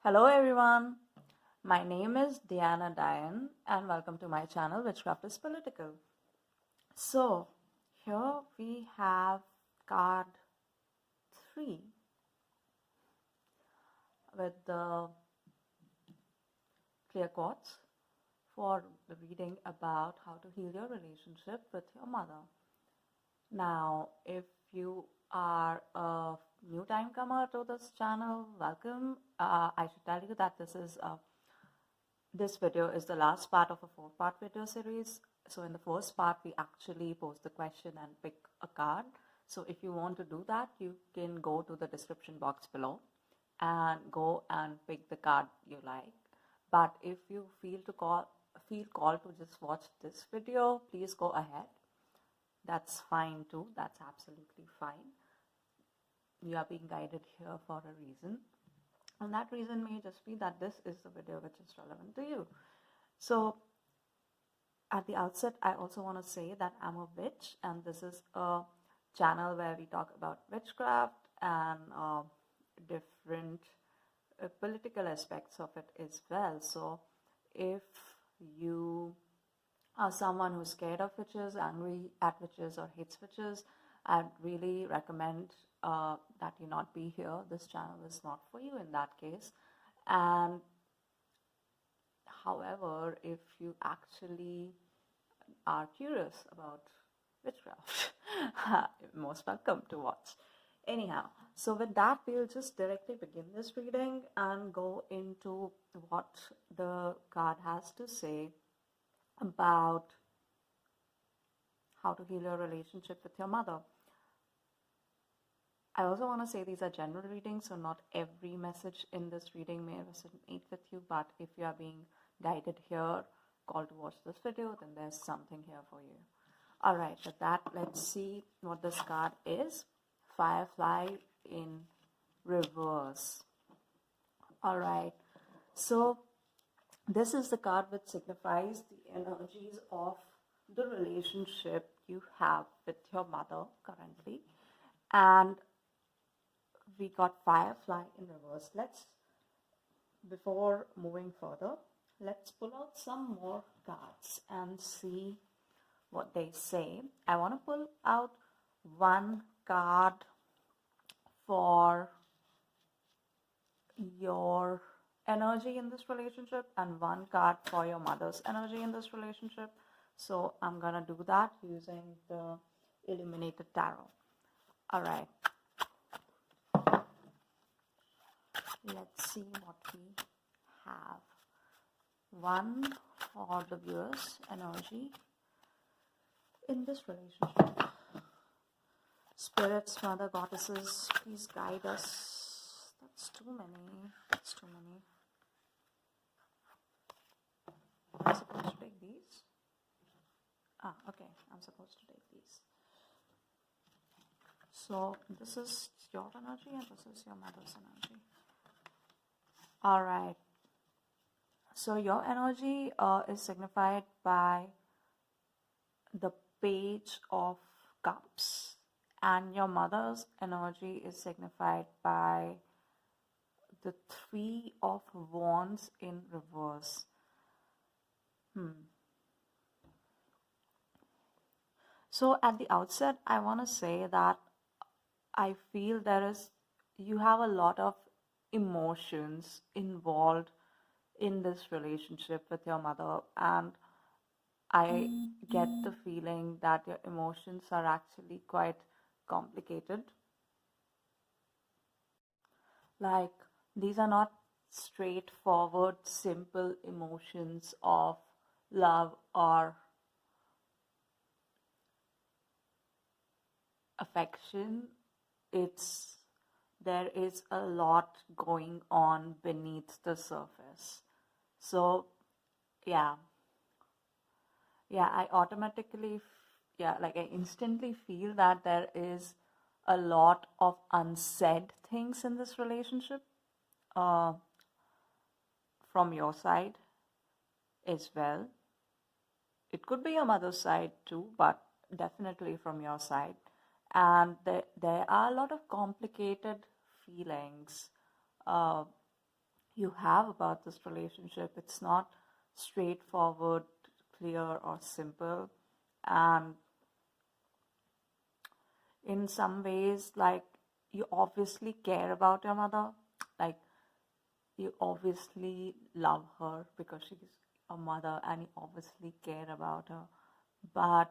Hello everyone, my name is Diane and welcome to my channel Witchcraftispolitical. So here we have card 3 with the clear quartz for the reading about how to heal your relationship with your mother. Now if you are a new timecomer to this channel, welcome. I should tell you that this video is the last part of a 4-part video series. So in the first part, we actually pose the question and pick a card. So if you want to do that, you can go to the description box below and go and pick the card you like. But if you feel called to just watch this video, please go ahead. That's fine too. That's absolutely fine. You are being guided here for a reason. And that reason may just be that this is the video which is relevant to you. So at the outset, I also want to say that I'm a witch, and this is a channel where we talk about witchcraft and different political aspects of it as well. So if you are someone who's scared of witches, angry at witches, or hates witches, I'd really recommend that you not be here. This channel is not for you in that case. And however, if you actually are curious about witchcraft, you're most welcome to watch. Anyhow, so with that, we'll just directly begin this reading and go into what the card has to say about how to heal your relationship with your mother. I also want to say these are general readings, so not every message in this reading may resonate with you, but if you are being guided here, called to watch this video, then there's something here for you. Alright, with that, let's see what this card is. Firefly in reverse. Alright, so this is the card which signifies the energies of the relationship you have with your mother currently. And we got Firefly in reverse. Before moving further, let's pull out some more cards and see what they say. I want to pull out one card for your energy in this relationship and one card for your mother's energy in this relationship. So I'm gonna do that using the Illuminated Tarot. Alright, let's see what we have. One for the viewers' energy in this relationship. Spirits, mother, goddesses, please guide us. That's too many. That's too many. Am I supposed to take these? Okay, I'm supposed to take these. So this is your energy and this is your mother's energy. Alright. So your energy is signified by the Page of Cups, and your mother's energy is signified by the 3 of Wands in reverse. So at the outset, I want to say that I feel you have a lot of emotions involved in this relationship with your mother, and I get the feeling that your emotions are actually quite complicated. Like, these are not straightforward, simple emotions of love or affection. There is a lot going on beneath the surface. So I instantly feel that there is a lot of unsaid things in this relationship from your side as well. It could be your mother's side too, but definitely from your side. And there are a lot of complicated feelings you have about this relationship. It's not straightforward, clear, or simple. And in some ways, like, you obviously care about your mother. Like, you obviously love her because she's a mother, and you obviously care about her. But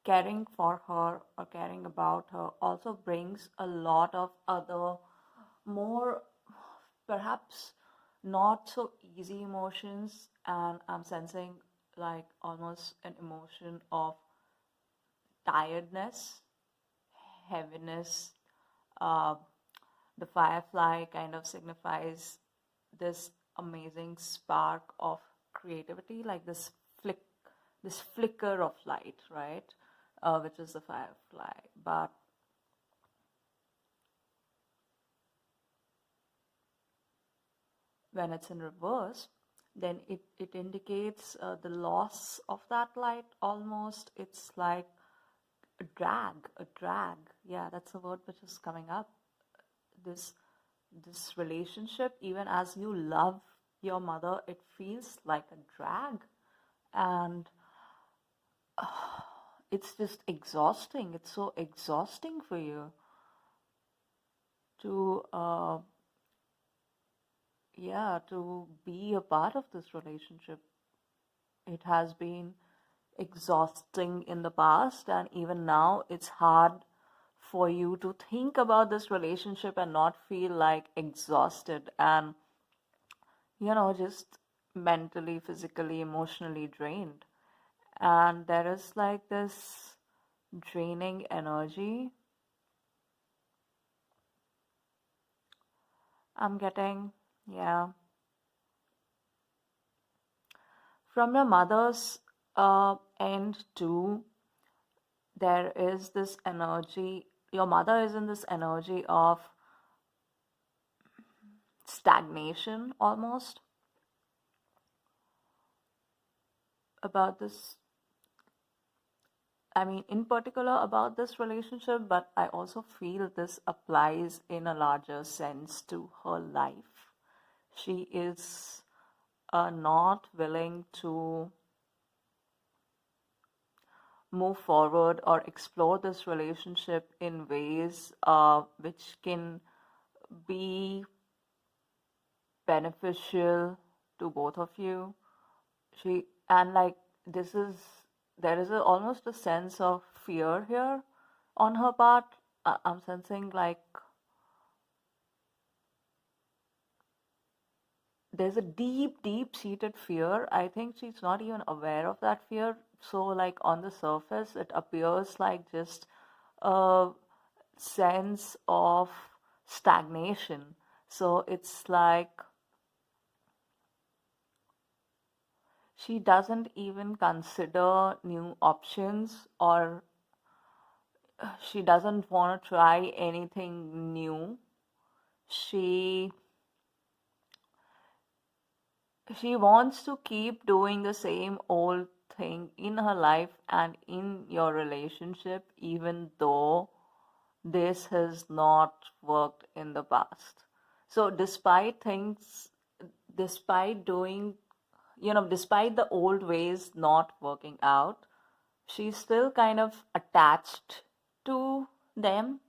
caring for her or caring about her also brings a lot of other, more perhaps not so easy emotions. And I'm sensing like almost an emotion of tiredness, heaviness. uh, the firefly kind of signifies this amazing spark of creativity, like this flicker of light, right? Which is the firefly. But when it's in reverse, then it indicates the loss of that light almost. It's like a drag. Yeah, that's the word which is coming up. This this relationship, even as you love your mother, it feels like a drag. And it's just exhausting. It's so exhausting for you to to be a part of this relationship. It has been exhausting in the past, and even now it's hard for you to think about this relationship and not feel like exhausted and just mentally, physically, emotionally drained. And there is like this draining energy I'm getting. Yeah. From your mother's end too, there is this energy. Your mother is in this energy of stagnation almost about this. I mean, in particular about this relationship, but I also feel this applies in a larger sense to her life. She is not willing to move forward or explore this relationship in ways which can be beneficial to both of you. She and like this is there is almost a sense of fear here on her part. I'm sensing like there's a deep seated fear. I think she's not even aware of that fear. So like on the surface it appears like just a sense of stagnation. So it's like she doesn't even consider new options, or she doesn't want to try anything new. She she wants to keep doing the same old thing in her life and in your relationship, even though this has not worked in the past. So despite doing, despite the old ways not working out, she's still kind of attached to them.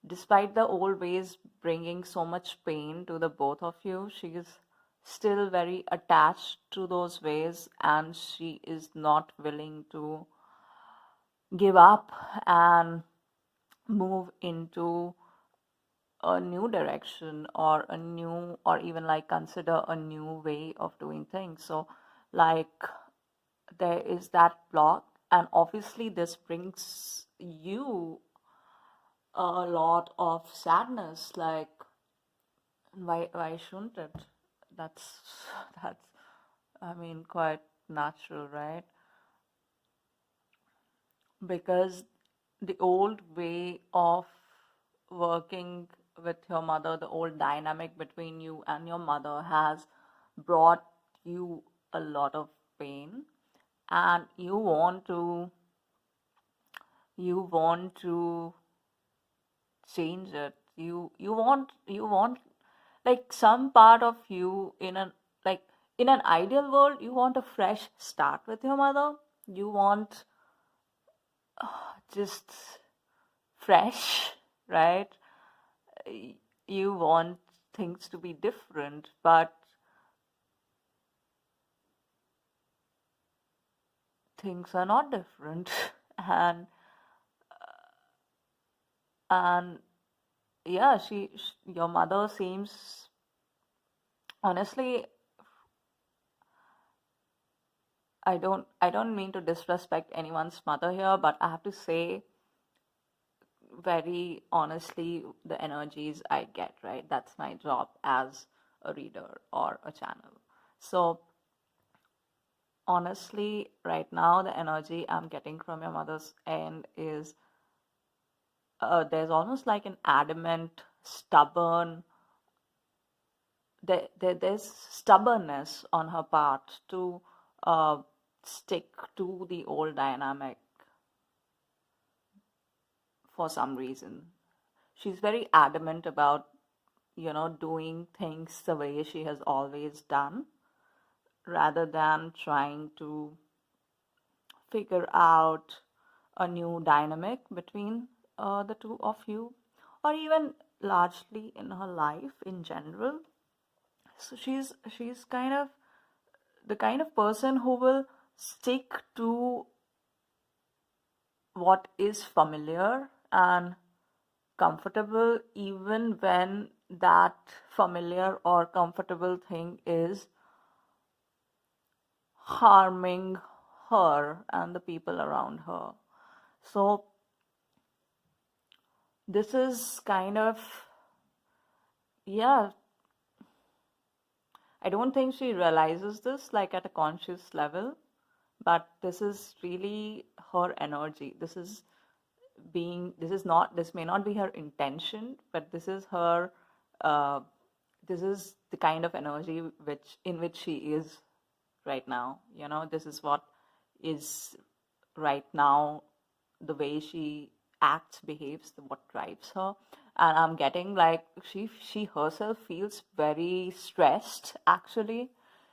Despite the old ways bringing so much pain to the both of you, she is still very attached to those ways, and she is not willing to give up and move into a new direction or even like consider a new way of doing things. So like there is that block, and obviously this brings you a lot of sadness. Like why shouldn't it? that's that's I mean quite natural, right? Because the old way of working with your mother, the old dynamic between you and your mother has brought you a lot of pain, and you want to change it. You want like some part of you in an ideal world, you want a fresh start with your mother. You want just fresh, right? You want things to be different, but things are not different. and and yeah, your mother seems, honestly, I don't mean to disrespect anyone's mother here, but I have to say very honestly the energies I get, right? That's my job as a reader or a channel. So honestly, right now the energy I'm getting from your mother's end is there's almost like an adamant, stubborn, there's stubbornness on her part to uh, stick to the old dynamic for some reason. She's very adamant about, doing things the way she has always done, rather than trying to figure out a new dynamic between the two of you, or even largely in her life in general. So she's kind of the kind of person who will stick to what is familiar and comfortable, even when that familiar or comfortable thing is harming her and the people around her. So this is kind of, yeah, I don't think she realizes this like at a conscious level, but this is really her energy. This may not be her intention, but this is her, uh, this is the kind of energy in which she is right now. This is what is right now, the way she acts, behaves, what drives her. And I'm getting like she herself feels very stressed, actually.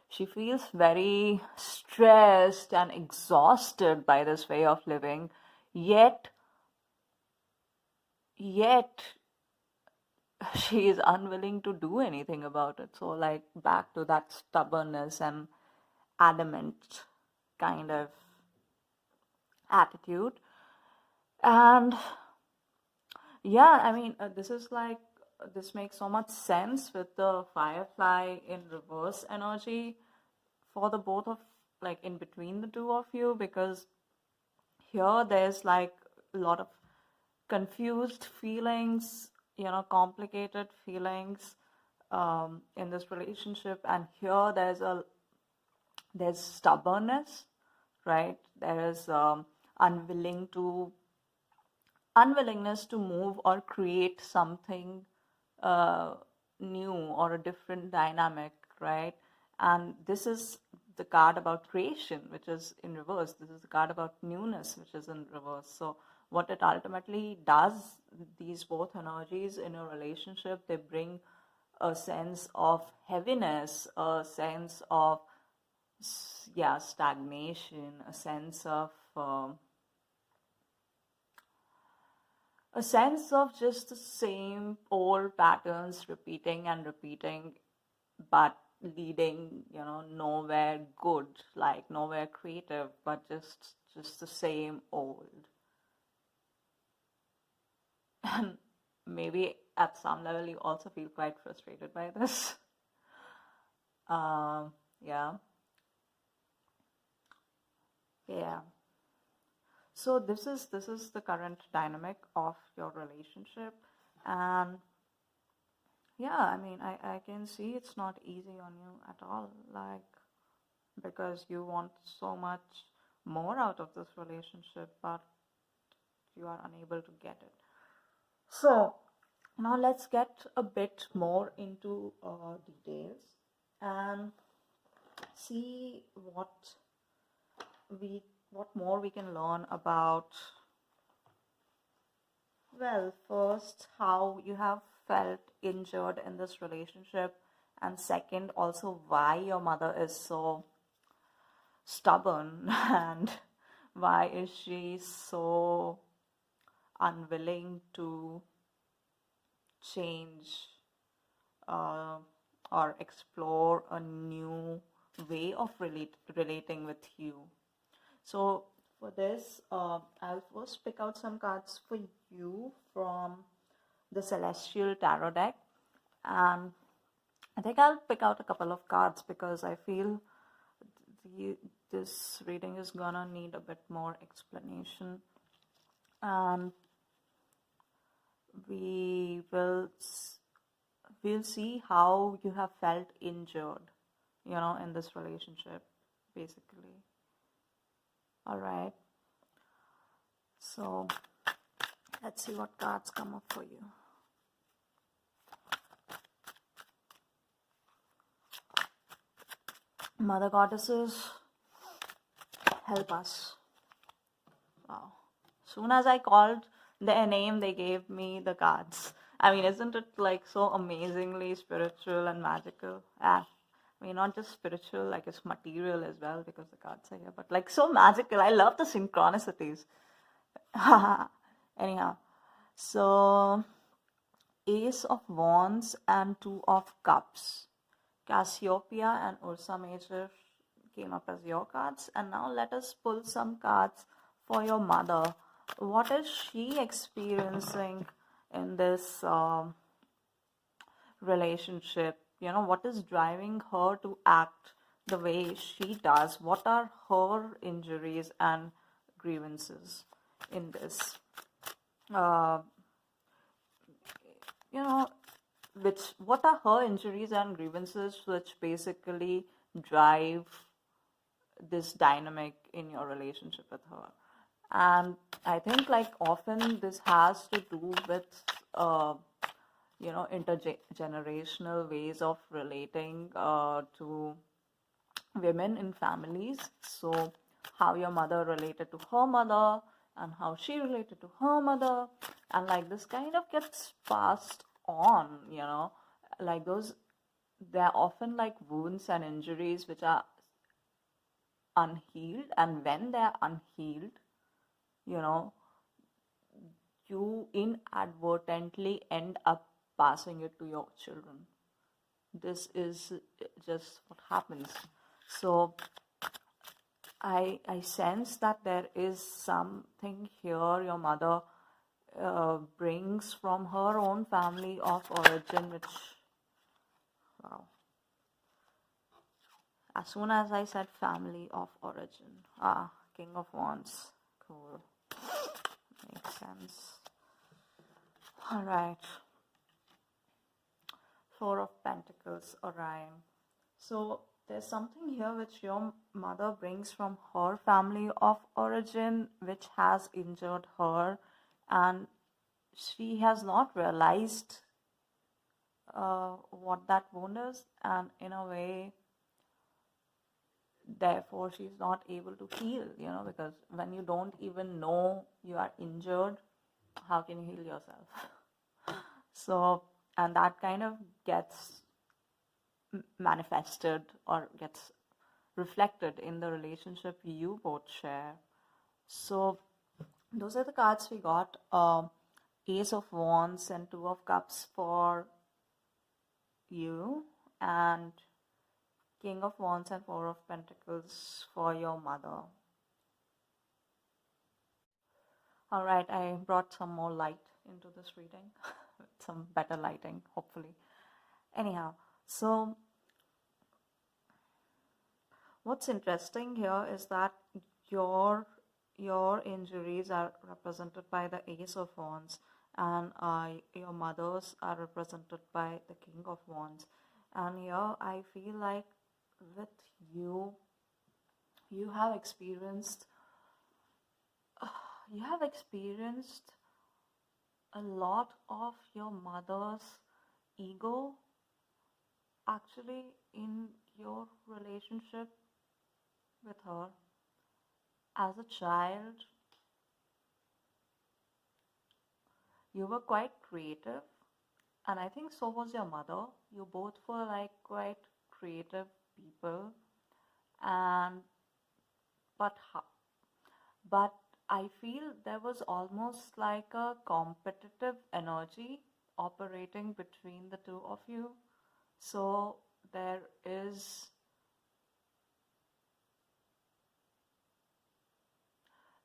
She feels very stressed and exhausted by this way of living, yet she is unwilling to do anything about it. So, like, back to that stubbornness and adamant kind of attitude. And yeah, I mean, this makes so much sense with the firefly in reverse energy for the both of, like, in between the two of you, because here there's like a lot of confused feelings, complicated feelings in this relationship. And here there's stubbornness, right? There is unwillingness to move or create something uh, new or a different dynamic, right? And this is the card about creation, which is in reverse. This is the card about newness, which is in reverse. So what it ultimately does, these both energies in a relationship, they bring a sense of heaviness, a sense of stagnation, a sense of just the same old patterns repeating and repeating, but leading, nowhere good, like nowhere creative, but just the same old. And maybe at some level you also feel quite frustrated by this. Yeah. So this is the current dynamic of your relationship. And yeah, I mean, I can see it's not easy on you at all, like, because you want so much more out of this relationship, but you are unable to get it. So now let's get a bit more into details and see what more we can learn about, well, first, how you have felt injured in this relationship, and second, also why your mother is so stubborn and why is she so unwilling to change uh, or explore a new way of relating with you. So for this, I'll first pick out some cards for you from the Celestial Tarot deck, and I think I'll pick out a couple of cards because I feel this reading is gonna need a bit more explanation, and we'll see how you have felt injured, in this relationship, basically. All right. So let's see what cards come up for you. Mother Goddesses, help us. Wow. Soon as I called their name, they gave me the cards. I mean, isn't it like so amazingly spiritual and magical? I mean, not just spiritual, like it's material as well because the cards are here, but like so magical. I love the synchronicities. Anyhow, so Ace of Wands and Two of Cups. Cassiopeia and Ursa Major came up as your cards, and now let us pull some cards for your mother. What is she experiencing in this relationship? What is driving her to act the way she does? What are her injuries and grievances in this? What are her injuries and grievances which basically drive this dynamic in your relationship with her? And I think like often this has to do with intergenerational ways of relating to women in families. So how your mother related to her mother and how she related to her mother, and like this kind of gets passed on, like they're often like wounds and injuries which are unhealed, and when they're unhealed, you inadvertently end up passing it to your children. This is just what happens. So I sense that there is something here your mother brings from her own family of origin, which, wow. As soon as I said family of origin, King of Wands, cool, makes sense. All right, Four of Pentacles, Orion. So there's something here which your mother brings from her family of origin, which has injured her, and she has not realized what that wound is, and in a way, therefore, she's not able to heal, because when you don't even know you are injured, how can you heal yourself? So, and that kind of gets manifested or gets reflected in the relationship you both share. So those are the cards we got. Ace of Wands and Two of Cups for you, and King of Wands and Four of Pentacles for your mother. All right, I brought some more light into this reading, some better lighting, hopefully. Anyhow, so what's interesting here is that your injuries are represented by the Ace of Wands, and your mother's are represented by the King of Wands. And here I feel like with you have experienced a lot of your mother's ego actually in your relationship with her. As a child, you were quite creative, And I think so was your mother. You both were like quite creative people, and but but I feel there was almost like a competitive energy operating between the two of you. So there is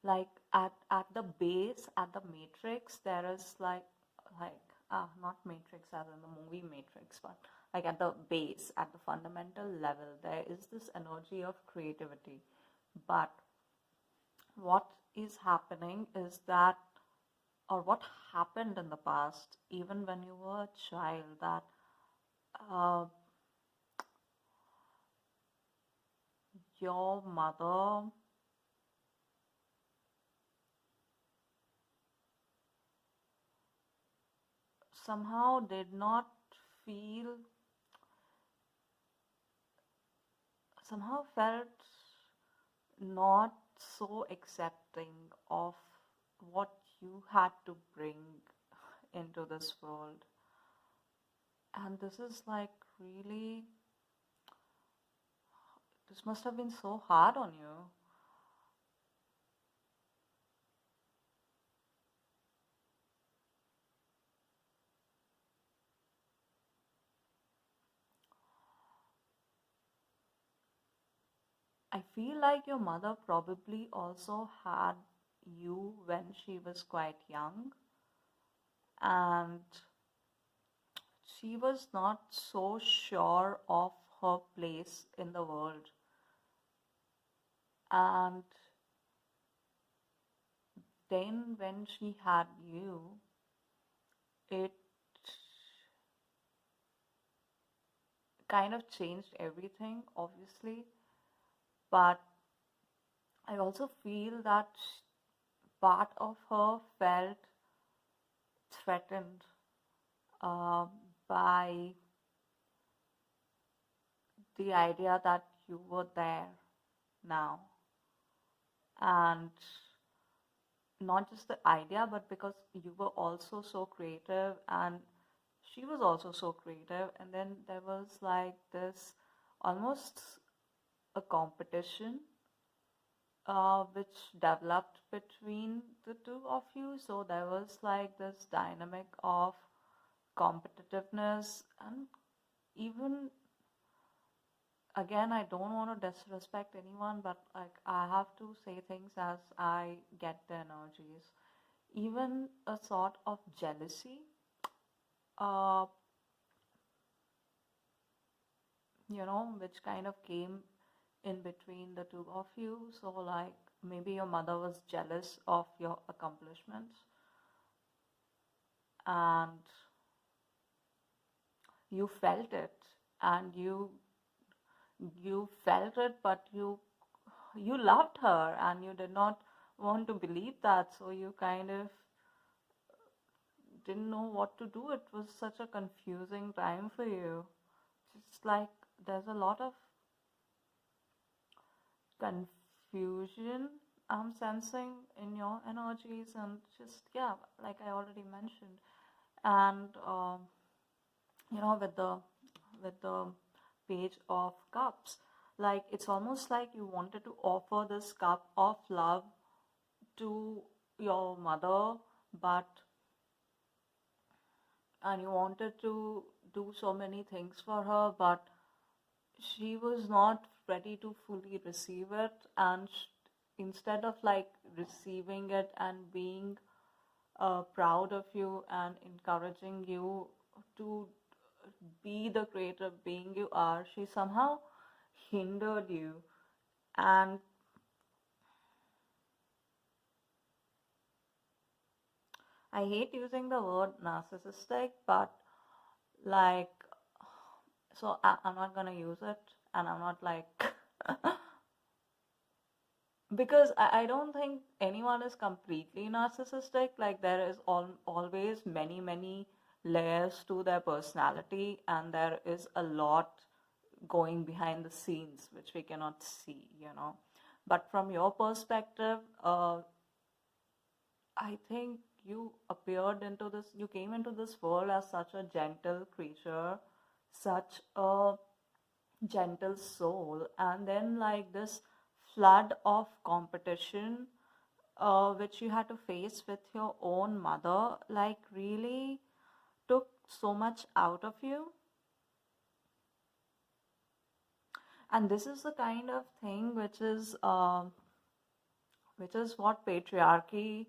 like at the base, at the matrix, there is not matrix as in the movie Matrix, but like at the base, at the fundamental level, there is this energy of creativity. But what is happening is that, or what happened in the past, even when you were a child, that uh, your mother somehow did not feel, somehow felt not so accepting of what you had to bring into this world. And this is like really, this must have been so hard on you. I feel like your mother probably also had you when she was quite young, and she was not so sure of her place in the world. And then when she had you, it kind of changed everything, obviously. But I also feel that part of her felt threatened uh, by the idea that you were there now. And not just the idea, but because you were also so creative and she was also so creative. And then there was like this almost a competition which developed between the two of you. So there was like this dynamic of competitiveness, and even again, I don't want to disrespect anyone, but like I have to say things as I get the energies. Even a sort of jealousy, uh, which kind of came in between the two of you. So, like, maybe your mother was jealous of your accomplishments, and you felt it, and you felt it, but you loved her, and you did not want to believe that, so you kind of didn't know what to do. It was such a confusing time for you. Just like there's a lot of confusion I'm sensing in your energies, and just, yeah, like I already mentioned. And with the page of cups, like it's almost like you wanted to offer this cup of love to your mother, but and you wanted to do so many things for her, but she was not ready to fully receive it. And instead of like receiving it and being proud of you and encouraging you to be the creative being you are, she somehow hindered you. And I hate using the word narcissistic, but like, so I'm not gonna use it, and I'm not like because I don't think anyone is completely narcissistic. Like there is always many layers to their personality, and there is a lot going behind the scenes which we cannot see. But from your perspective, I think you came into this world as such a gentle creature, such a gentle soul, and then like this flood of competition which you had to face with your own mother, like really took so much out of you. And this is the kind of thing which is what patriarchy,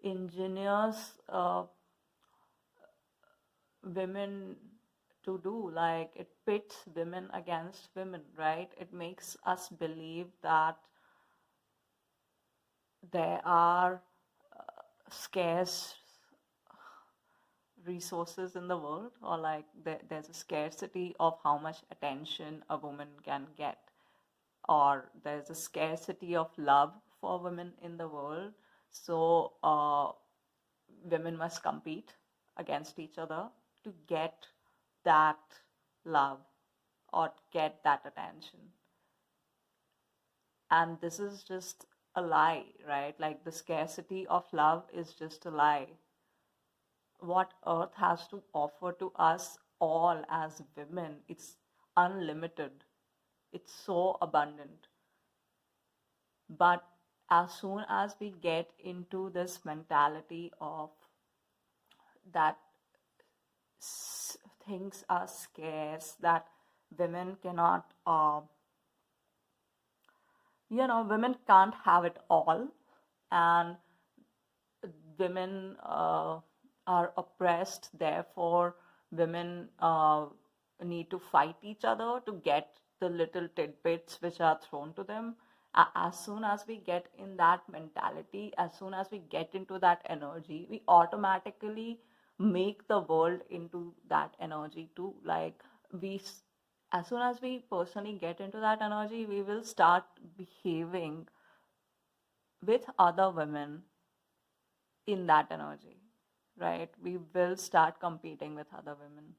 engineers women to do. Like, it pits women against women, right? It makes us believe that there are scarce resources in the world, or like there's a scarcity of how much attention a woman can get, or there's a scarcity of love for women in the world. So women must compete against each other to get that love or get that attention. And this is just a lie, right? Like, the scarcity of love is just a lie. What earth has to offer to us all as women, it's unlimited, it's so abundant. But as soon as we get into this mentality of that things are scarce, that women cannot women can't have it all, and women are oppressed, therefore women need to fight each other to get the little tidbits which are thrown to them. As soon as we get in that mentality, as soon as we get into that energy, we automatically make the world into that energy too. Like, as soon as we personally get into that energy, we will start behaving with other women in that energy, right? We will start competing with other women,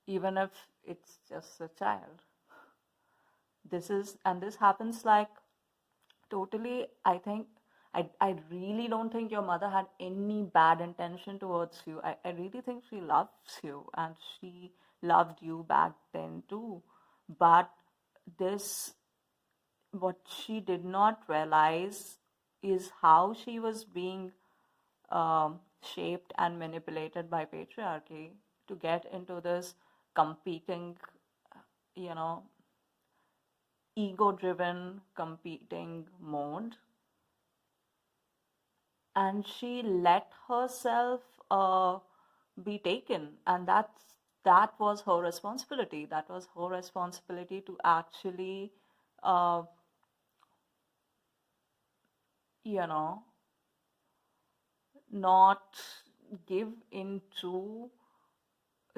even if it's just a child. This happens like totally. I really don't think your mother had any bad intention towards you. I really think she loves you, and she loved you back then too. But what she did not realize is how she was being shaped and manipulated by patriarchy to get into this competing, ego-driven competing mode. And she let herself be taken, and that was her responsibility. That was her responsibility to actually not give into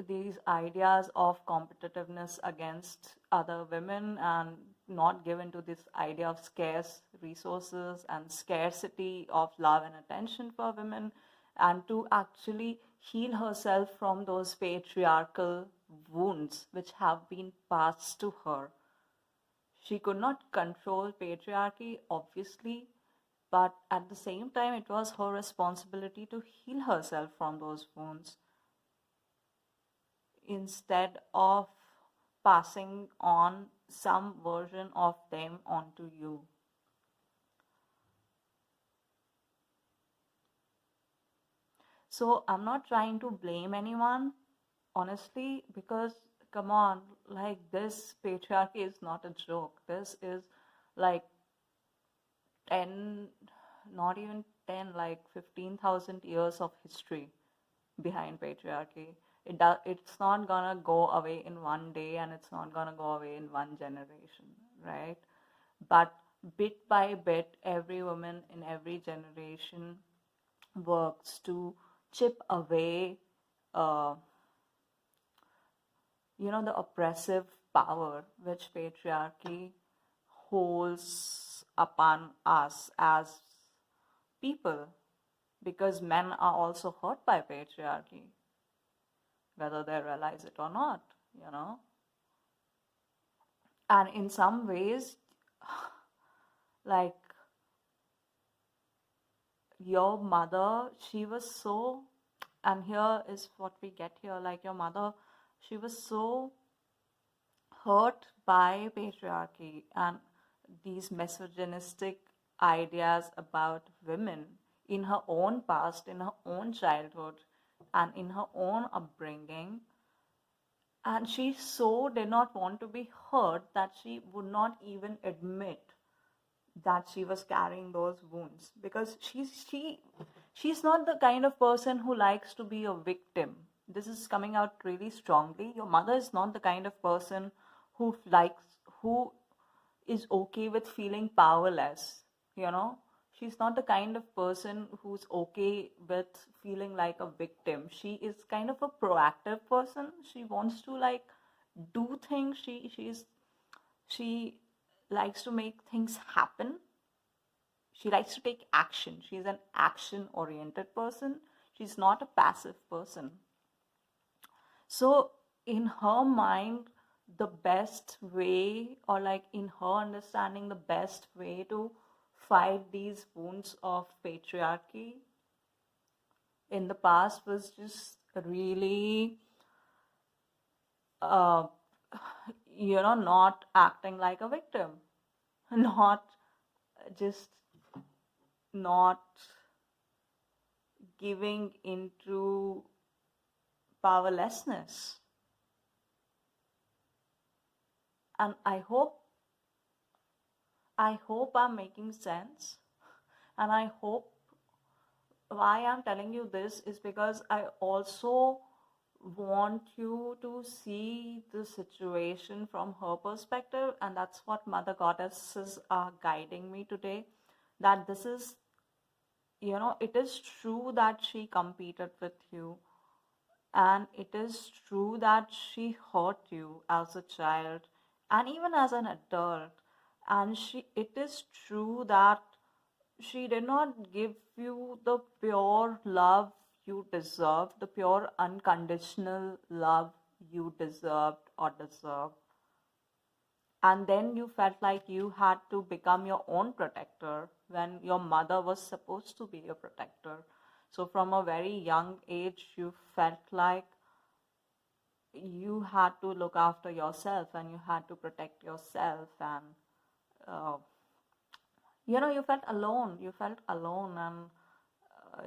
these ideas of competitiveness against other women, and not give into this idea of scarce resources and scarcity of love and attention for women, and to actually heal herself from those patriarchal wounds which have been passed to her. She could not control patriarchy, obviously, but at the same time, it was her responsibility to heal herself from those wounds instead of passing on some version of them onto you. So I'm not trying to blame anyone, honestly, because come on, like, this patriarchy is not a joke. This is like 10, not even 10, like 15,000 years of history behind patriarchy. It's not gonna go away in one day, and it's not gonna go away in one generation, right? But bit by bit, every woman in every generation works to chip away the oppressive power which patriarchy holds upon us as people, because men are also hurt by patriarchy, whether they realize it or not, And in some ways, like, your mother, she was so, and here is what we get here, like your mother, she was so hurt by patriarchy and these misogynistic ideas about women in her own past, in her own childhood, and in her own upbringing. And she so did not want to be hurt that she would not even admit that she was carrying those wounds, because she's not the kind of person who likes to be a victim. This is coming out really strongly. Your mother is not the kind of person who is okay with feeling powerless, you know. She's not the kind of person who's okay with feeling like a victim. She is kind of a proactive person. She wants to like do things. She likes to make things happen. She likes to take action. She's an action oriented person. She's not a passive person. So in her mind, the best way, or like in her understanding, the best way to fight these wounds of patriarchy in the past was just really uh, not acting like a victim, not just not giving into powerlessness. And I hope I'm making sense. And I hope why I'm telling you this is because I also want you to see the situation from her perspective, and that's what Mother Goddesses are guiding me today. That this is, it is true that she competed with you, and it is true that she hurt you as a child and even as an adult. And it is true that she did not give you the pure love you deserved, the pure unconditional love you deserved or deserve. And then you felt like you had to become your own protector when your mother was supposed to be your protector. So from a very young age, you felt like you had to look after yourself and you had to protect yourself. And uh, you felt alone. And uh,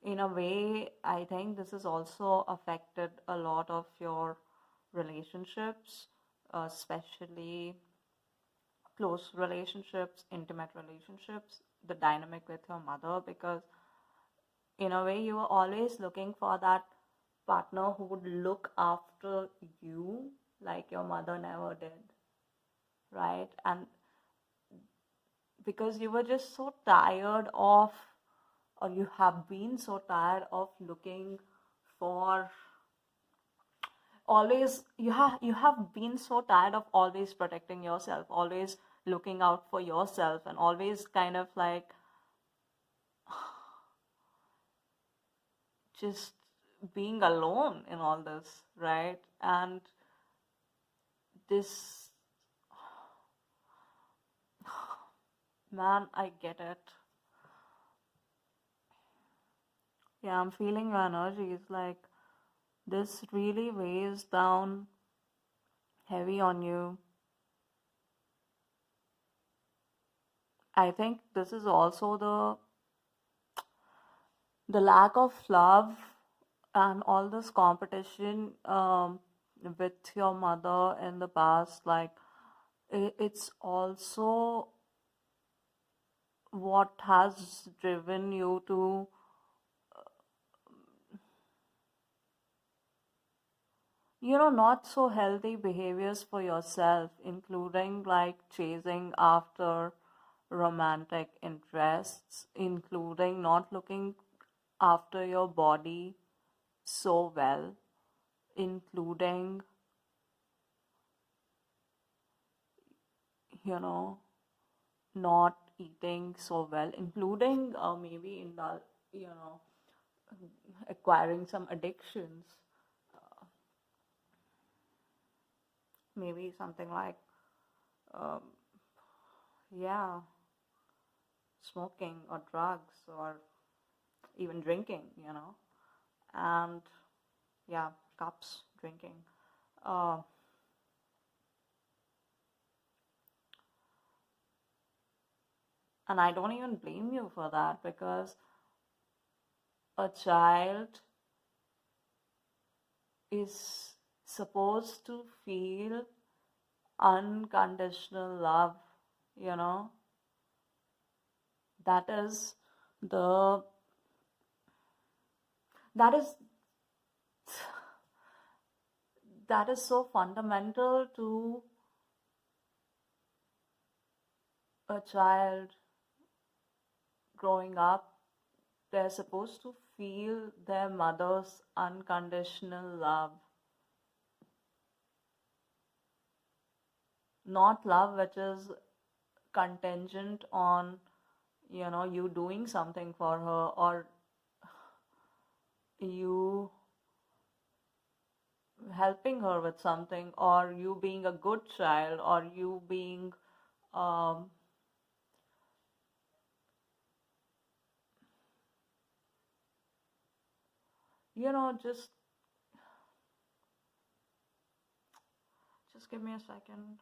in a way, I think this has also affected a lot of your relationships, especially close relationships, intimate relationships, the dynamic with your mother, because in a way you were always looking for that partner who would look after you like your mother never did, right? And because you were just so tired of, or you have been so tired of looking for, always you have been so tired of always protecting yourself, always looking out for yourself, and always kind of like just being alone in all this, right? And this, man, I get it. Yeah, I'm feeling your energy. It's like this really weighs down heavy on you. I think this is also the lack of love and all this competition with your mother in the past. Like it's also what has driven you to not so healthy behaviors for yourself, including like chasing after romantic interests, including not looking after your body so well, including, you know, not eating so well, including maybe in the, you know, acquiring some addictions, maybe something like, um, yeah, smoking or drugs or even drinking, and yeah, cups drinking. And I don't even blame you for that, because a child is supposed to feel unconditional love, that is the that is that is so fundamental to a child growing up. They're supposed to feel their mother's unconditional love, not love which is contingent on you doing something for her, or you helping her with something, or you being a good child, or you being um, just give me a second.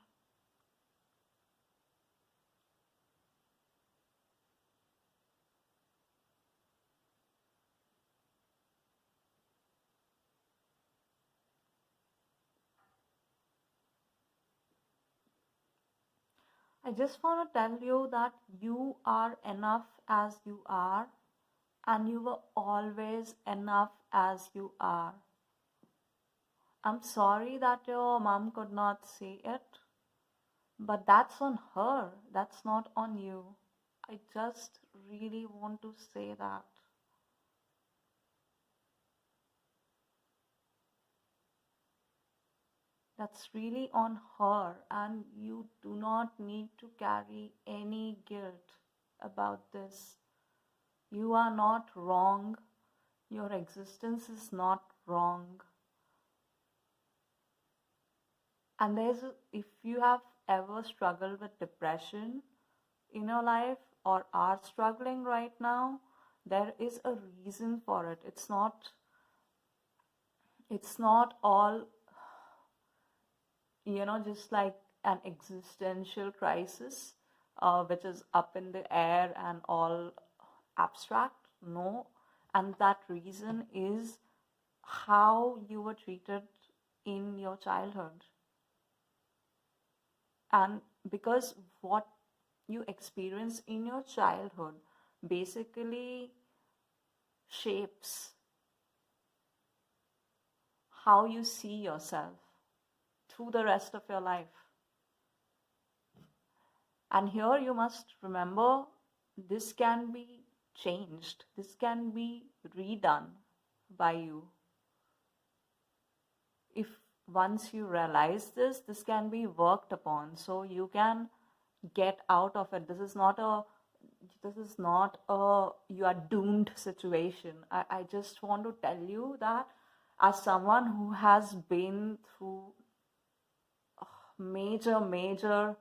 I just want to tell you that you are enough as you are, and you were always enough as you are. I'm sorry that your mom could not see it, but that's on her. That's not on you. I just really want to say that. That's really on her, and you do not need to carry any guilt about this. You are not wrong. Your existence is not wrong. And if you have ever struggled with depression in your life, or are struggling right now, there is a reason for it. It's not all just like an existential crisis, which is up in the air and all abstract. No. And that reason is how you were treated in your childhood. And because what you experience in your childhood basically shapes how you see yourself through the rest of your life. And here you must remember, this can be changed, this can be redone by you. If once you realize this can be worked upon, so you can get out of it. This is not a you are doomed situation. I just want to tell you that, as someone who has been through major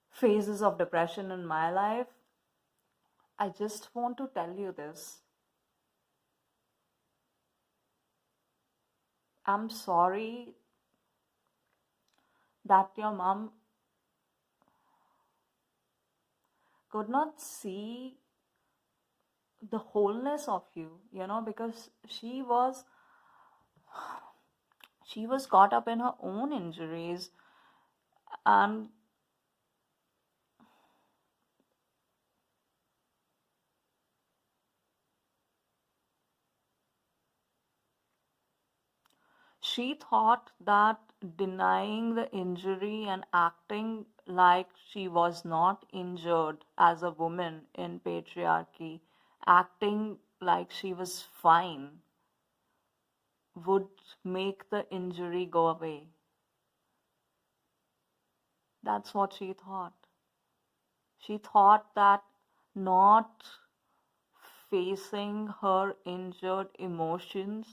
phases of depression in my life, I just want to tell you this. I'm sorry that your mom could not see the wholeness of you, because she was caught up in her own injuries, and she thought that denying the injury and acting like she was not injured as a woman in patriarchy, acting like she was fine, would make the injury go away. That's what she thought. She thought that not facing her injured emotions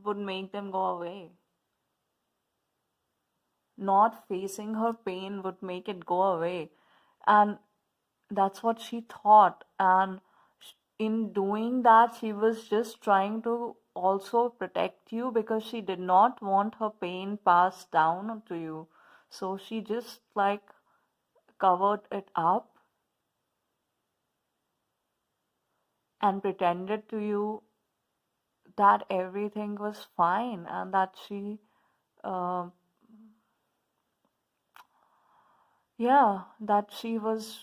would make them go away. not facing her pain would make it go away. And that's what she thought. And in doing that, she was just trying to also protect you because she did not want her pain passed down to you. So she just like covered it up and pretended to you that everything was fine and that she, uh, that she was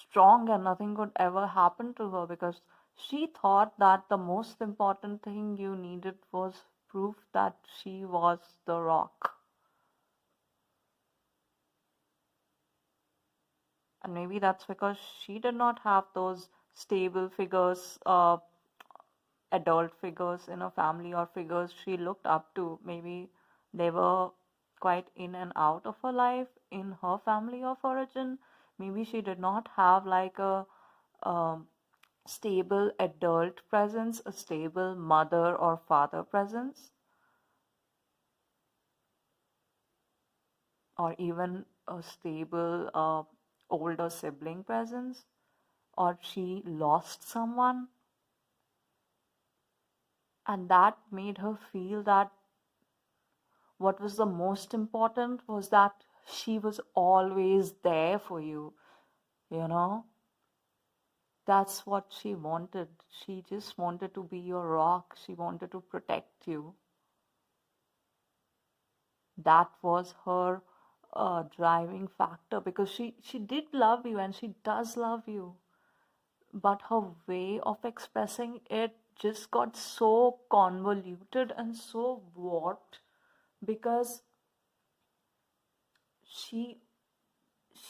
strong and nothing could ever happen to her, because she thought that the most important thing you needed was proof that she was the rock. And maybe that's because she did not have those stable figures, adult figures in her family, or figures she looked up to. Maybe they were quite in and out of her life in her family of origin. Maybe she did not have like a um, stable adult presence, a stable mother or father presence, or even a stable older sibling presence, or she lost someone. And that made her feel that what was the most important was that she was always there for you, you know? That's what she wanted. She just wanted to be your rock. She wanted to protect you. That was her driving factor, because she did love you and she does love you. But her way of expressing it just got so convoluted and so warped, because she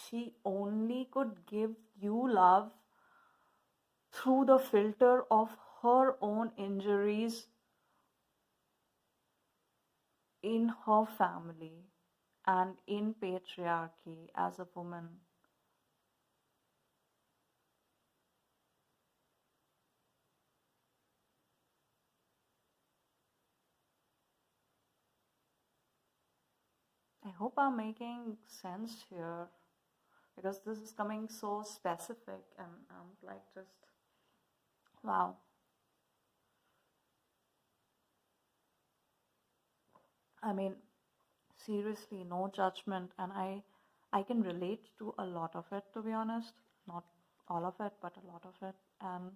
she only could give you love through the filter of her own injuries in her family and in patriarchy as a woman. I hope I'm making sense here, because this is coming so specific and I'm like just wow. I mean, seriously, no judgment, and I can relate to a lot of it, to be honest. Not all of it, but a lot of it. And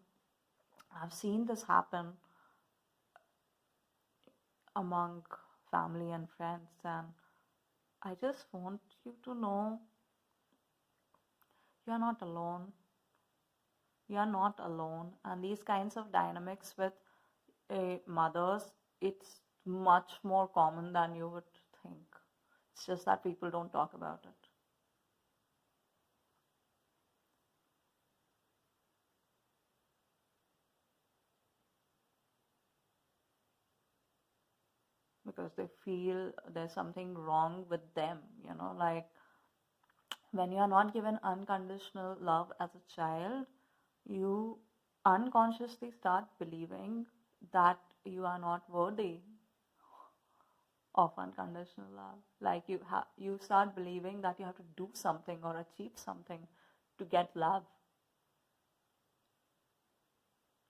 I've seen this happen among family and friends, and I just want you to know you're not alone. You're not alone. And these kinds of dynamics with mothers, it's much more common than you would think. It's just that people don't talk about it. Because they feel there's something wrong with them, like when you are not given unconditional love as a child, you unconsciously start believing that you are not worthy of unconditional love. Like you start believing that you have to do something or achieve something to get love.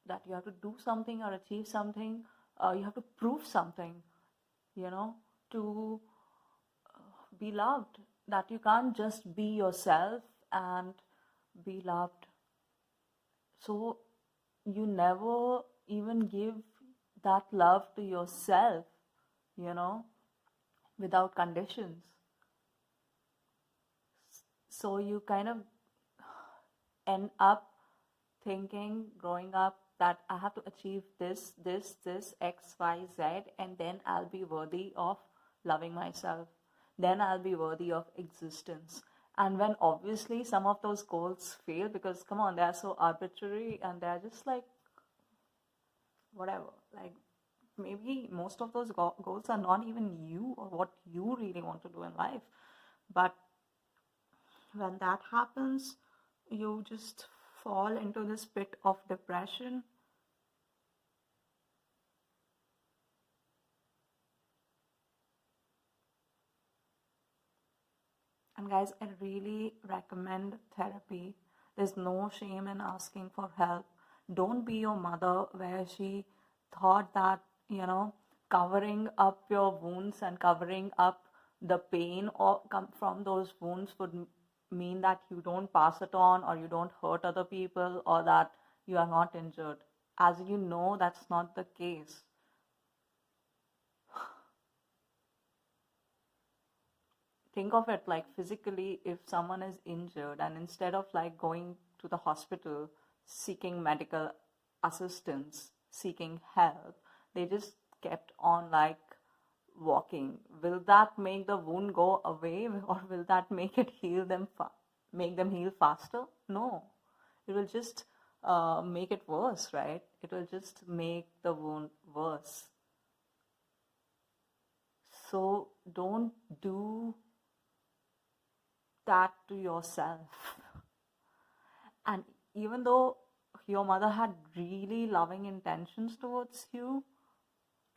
That you have to do something or achieve something. You have to prove something, to be loved. That you can't just be yourself and be loved. So you never even give that love to yourself, without conditions. So you kind of end up thinking, growing up, that I have to achieve this, X, Y, Z, and then I'll be worthy of loving myself. Then I'll be worthy of existence. And when obviously some of those goals fail, because come on, they're so arbitrary and they're just like, whatever. Like, maybe most of those goals are not even you or what you really want to do in life. But when that happens, you just fall into this pit of depression. And guys, I really recommend therapy. There's no shame in asking for help. Don't be your mother, where she thought that, covering up your wounds and covering up the pain or come from those wounds would mean that you don't pass it on, or you don't hurt other people, or that you are not injured. As you know, that's not the case. Think of it like physically, if someone is injured and instead of like going to the hospital seeking medical assistance, seeking help, they just kept on like walking, will that make the wound go away, or will that make it heal them make them heal faster? No, it will just make it worse, right? It will just make the wound worse. So don't do that to yourself. And even though your mother had really loving intentions towards you,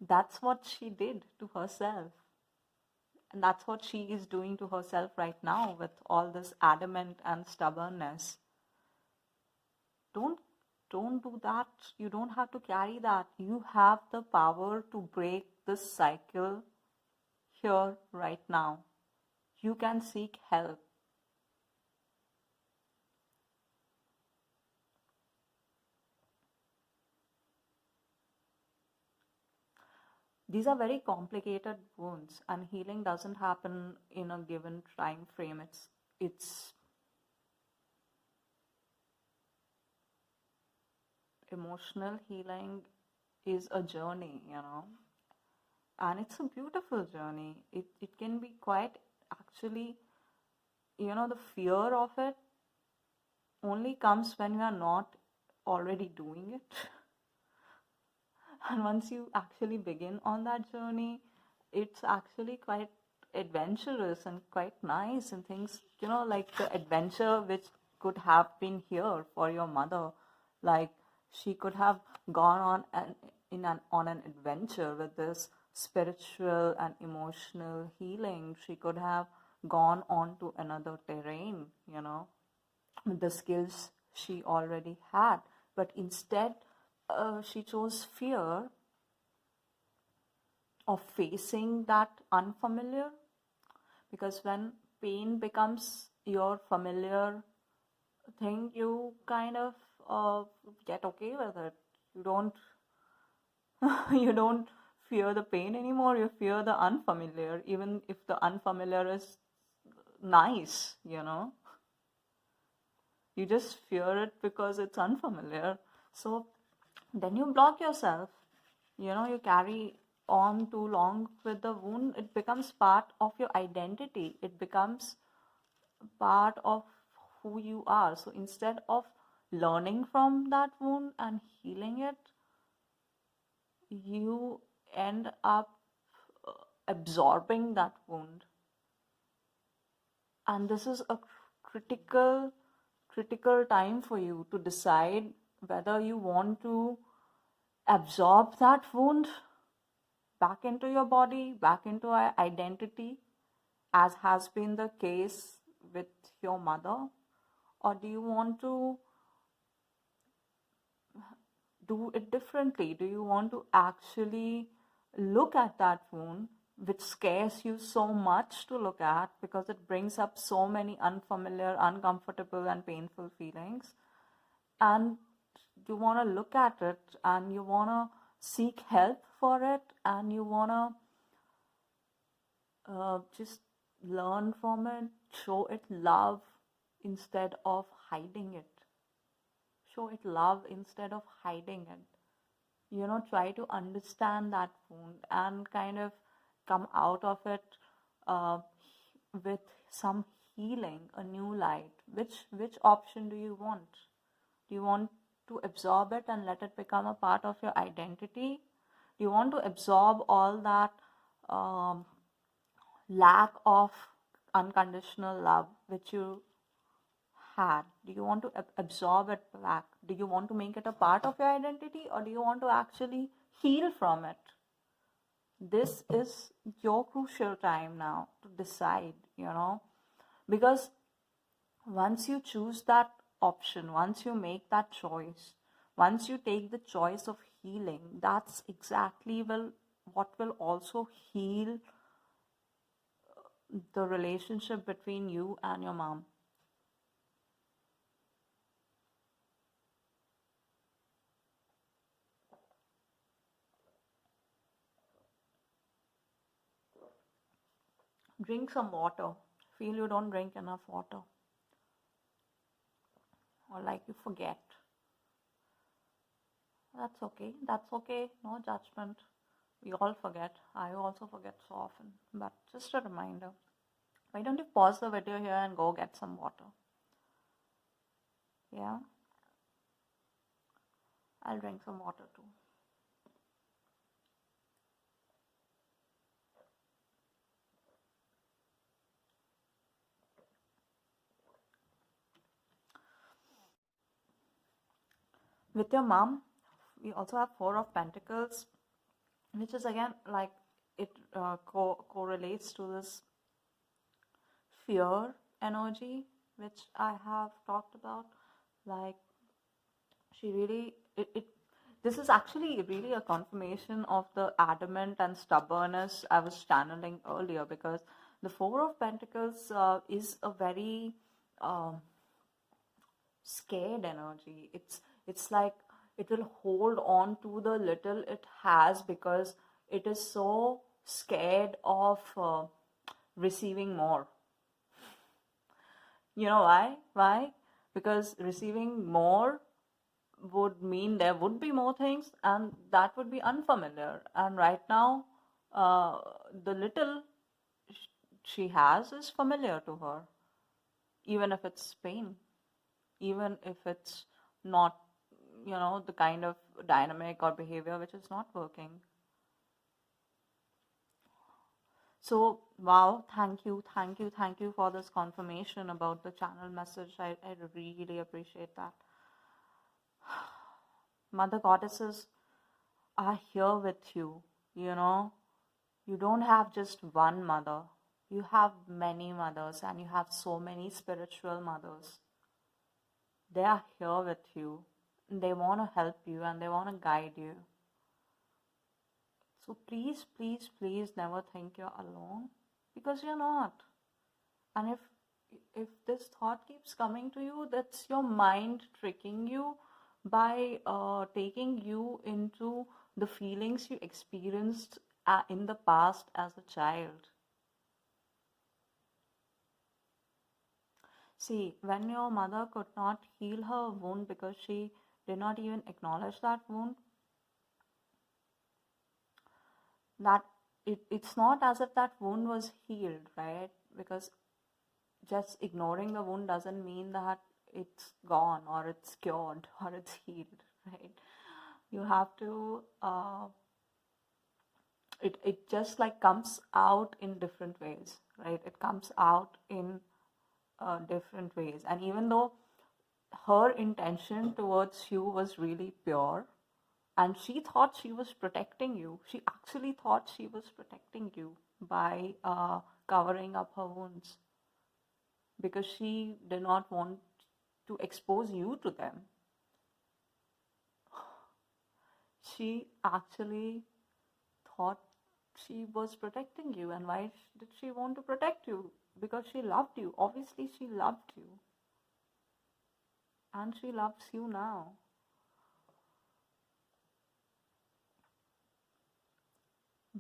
that's what she did to herself. And that's what she is doing to herself right now with all this adamant and stubbornness. Don't do that. You don't have to carry that. You have the power to break this cycle here right now. You can seek help. These are very complicated wounds, and healing doesn't happen in a given time frame. It's emotional healing is a journey, and it's a beautiful journey. It can be quite, actually, the fear of it only comes when you are not already doing it. And once you actually begin on that journey, it's actually quite adventurous and quite nice, and things, like the adventure which could have been here for your mother. Like, she could have gone on an adventure with this spiritual and emotional healing. She could have gone on to another terrain, with the skills she already had. But instead, she chose fear of facing that unfamiliar, because when pain becomes your familiar thing, you kind of get okay with it. You don't you don't fear the pain anymore. You fear the unfamiliar, even if the unfamiliar is nice. You just fear it because it's unfamiliar. So then you block yourself. You carry on too long with the wound. It becomes part of your identity. It becomes part of who you are. So instead of learning from that wound and healing it, you end up absorbing that wound. And this is a critical time for you to decide whether you want to absorb that wound back into your body, back into our identity, as has been the case with your mother, or do you want to do it differently? Do you want to actually look at that wound, which scares you so much to look at because it brings up so many unfamiliar, uncomfortable, and painful feelings, and you want to look at it and you want to seek help for it, and you want to just learn from it, show it love instead of hiding it. Show it love instead of hiding it. Try to understand that wound and kind of come out of it with some healing, a new light. Which option do you want? Do you want to absorb it and let it become a part of your identity? Do you want to absorb all that lack of unconditional love which you had? Do you want to absorb it back? Do you want to make it a part of your identity, or do you want to actually heal from it? This is your crucial time now to decide, Because once you choose that option, once you make that choice, once you take the choice of healing, that's exactly what will also heal the relationship between you and your mom. Drink some water. Feel you don't drink enough water, or like you forget. That's okay. That's okay. No judgment. We all forget. I also forget so often. But just a reminder. Why don't you pause the video here and go get some water? Yeah? I'll drink some water too. With your mom, we also have Four of Pentacles, which is again like it correlates to this fear energy, which I have talked about. Like she really, this is actually really a confirmation of the adamant and stubbornness I was channeling earlier, because the Four of Pentacles is a very scared energy. It's like it will hold on to the little it has because it is so scared of receiving more. You know why? Because receiving more would mean there would be more things, and that would be unfamiliar. And right now, the little she has is familiar to her, even if it's pain, even if it's not, the kind of dynamic or behavior which is not working. So, wow, thank you for this confirmation about the channel message. I really appreciate that. Mother goddesses are here with you, You don't have just one mother. You have many mothers, and you have so many spiritual mothers. They are here with you. They want to help you and they want to guide you. So please, please, please never think you're alone, because you're not. And if this thought keeps coming to you, that's your mind tricking you by taking you into the feelings you experienced in the past as a child. See, when your mother could not heal her wound because she did not even acknowledge that wound, that it's not as if that wound was healed, right? Because just ignoring the wound doesn't mean that it's gone or it's cured or it's healed, right? You have to it just like comes out in different ways, right? It comes out in different ways. And even though her intention towards you was really pure, and she thought she was protecting you, she actually thought she was protecting you by covering up her wounds, because she did not want to expose you to them. She actually thought she was protecting you. And why did she want to protect you? Because she loved you. Obviously, she loved you. And she loves you now.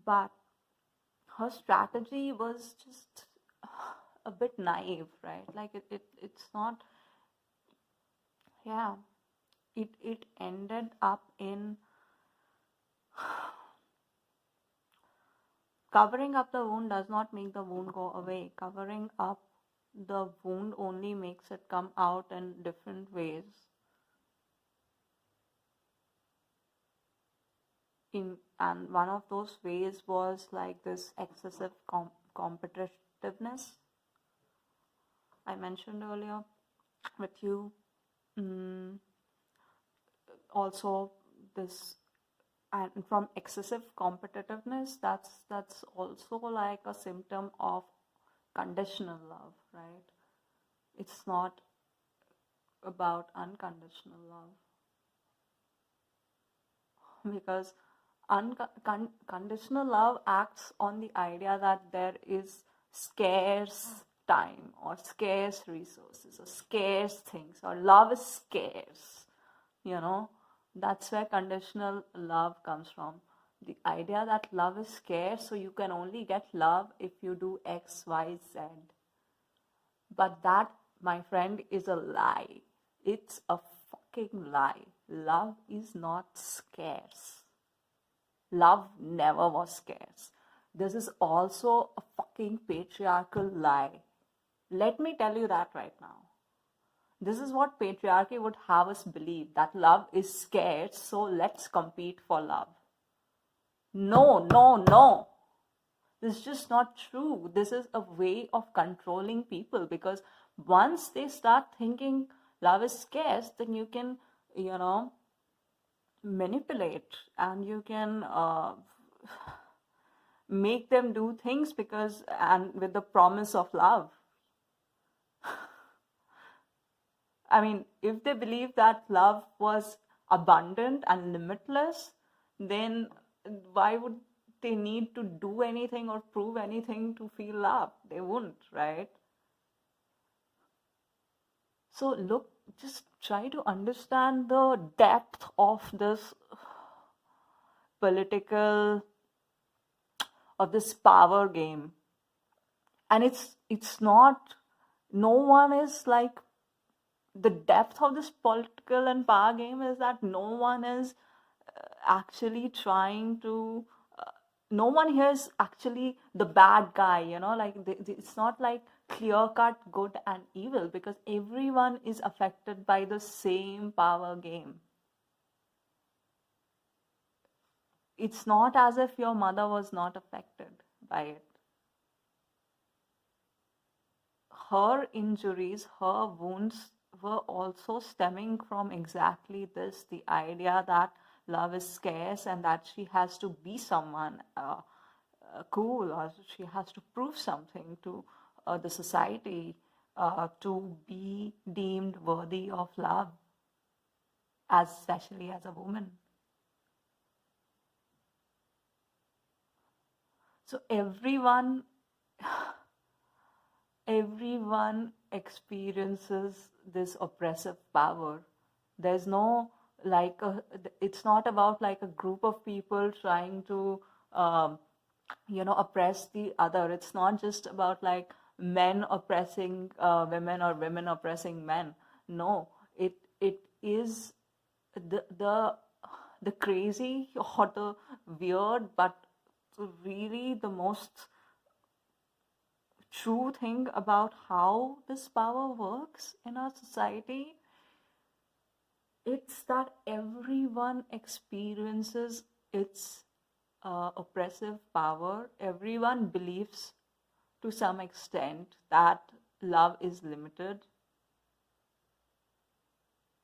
But her strategy was just a bit naive, right? Like it's not, yeah. It ended up in covering up the wound does not make the wound go away. Covering up the wound only makes it come out in different ways. And one of those ways was like this excessive competitiveness I mentioned earlier with you. Also this, and from excessive competitiveness, that's also like a symptom of conditional love, right? It's not about unconditional love, because conditional love acts on the idea that there is scarce time or scarce resources or scarce things, or love is scarce. That's where conditional love comes from. The idea that love is scarce, so you can only get love if you do X, Y, Z. But that, my friend, is a lie. It's a fucking lie. Love is not scarce. Love never was scarce. This is also a fucking patriarchal lie. Let me tell you that right now. This is what patriarchy would have us believe, that love is scarce, so let's compete for love. No, no, no. This is just not true. This is a way of controlling people, because once they start thinking love is scarce, then you can, manipulate, and you can make them do things and with the promise of love. I mean, if they believe that love was abundant and limitless, then why would they need to do anything or prove anything to feel love? They wouldn't, right? So look, just try to understand the depth of this power game. And it's not, no one is like, the depth of this political and power game is that no one is actually trying to, no one here is actually the bad guy, it's not like clear-cut good and evil, because everyone is affected by the same power game. It's not as if your mother was not affected by it. Her injuries, her wounds were also stemming from exactly this, the idea that love is scarce and that she has to be someone cool, or she has to prove something to the society to be deemed worthy of love, especially as a woman. So everyone experiences this oppressive power. There's no it's not about like a group of people trying to oppress the other. It's not just about like men oppressing women or women oppressing men. No, it is the crazy or the weird, but really the most true thing about how this power works in our society, it's that everyone experiences its oppressive power. Everyone believes to some extent that love is limited,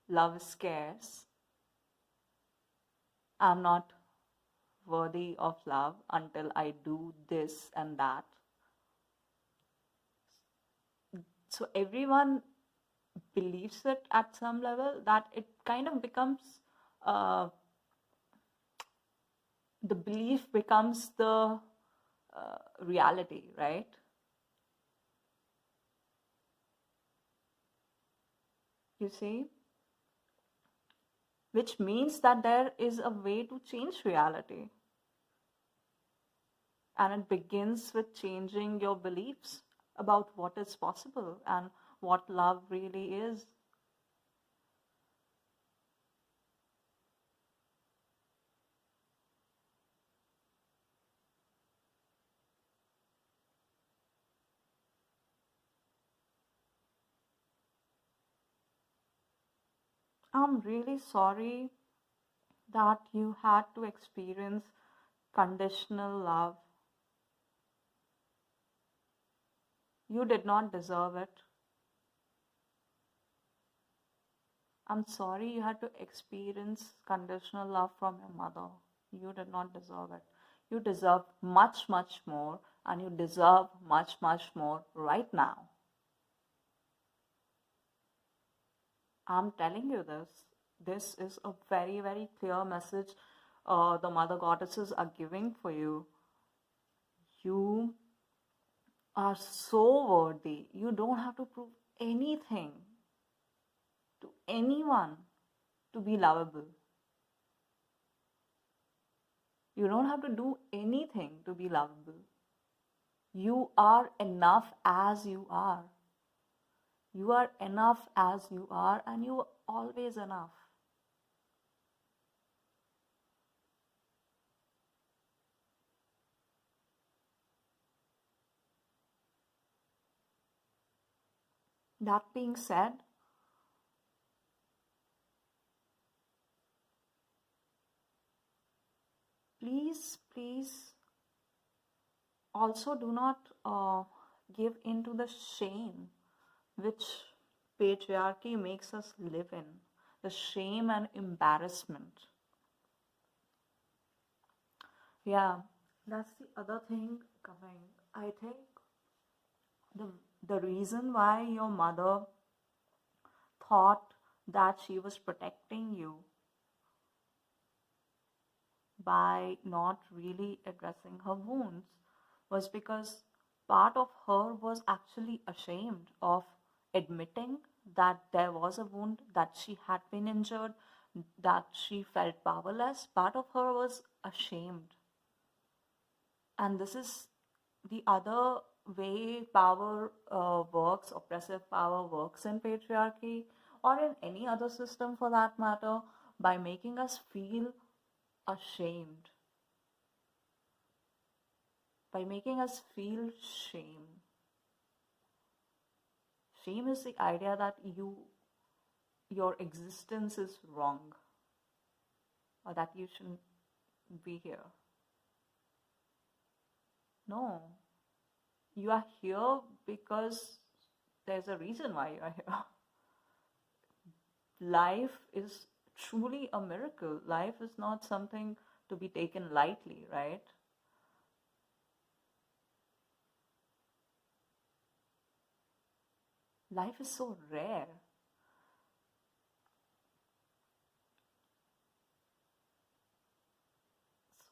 love is scarce. I'm not worthy of love until I do this and that. So everyone believes it at some level, that it kind of becomes the belief becomes the reality, right? You see? Which means that there is a way to change reality. And it begins with changing your beliefs about what is possible and what love really is. I'm really sorry that you had to experience conditional love. You did not deserve it. I'm sorry you had to experience conditional love from your mother. You did not deserve it. You deserve much, much more, and you deserve much, much more right now. I'm telling you this. This is a very, very clear message the mother goddesses are giving for you. You are so worthy. You don't have to prove anything to anyone to be lovable. You don't have to do anything to be lovable. You are enough as you are. You are enough as you are, and you are always enough. That being said, please also do not give into the shame which patriarchy makes us live in, the shame and embarrassment. Yeah, that's the other thing coming. I think the reason why your mother thought that she was protecting you by not really addressing her wounds was because part of her was actually ashamed of admitting that there was a wound, that she had been injured, that she felt powerless. Part of her was ashamed. And this is the other way power works, oppressive power works in patriarchy or in any other system for that matter, by making us feel ashamed, by making us feel shame. Shame is the idea that your existence is wrong, or that you shouldn't be here. No, you are here because there's a reason why you are here. Life is truly a miracle. Life is not something to be taken lightly, right? Life is so rare.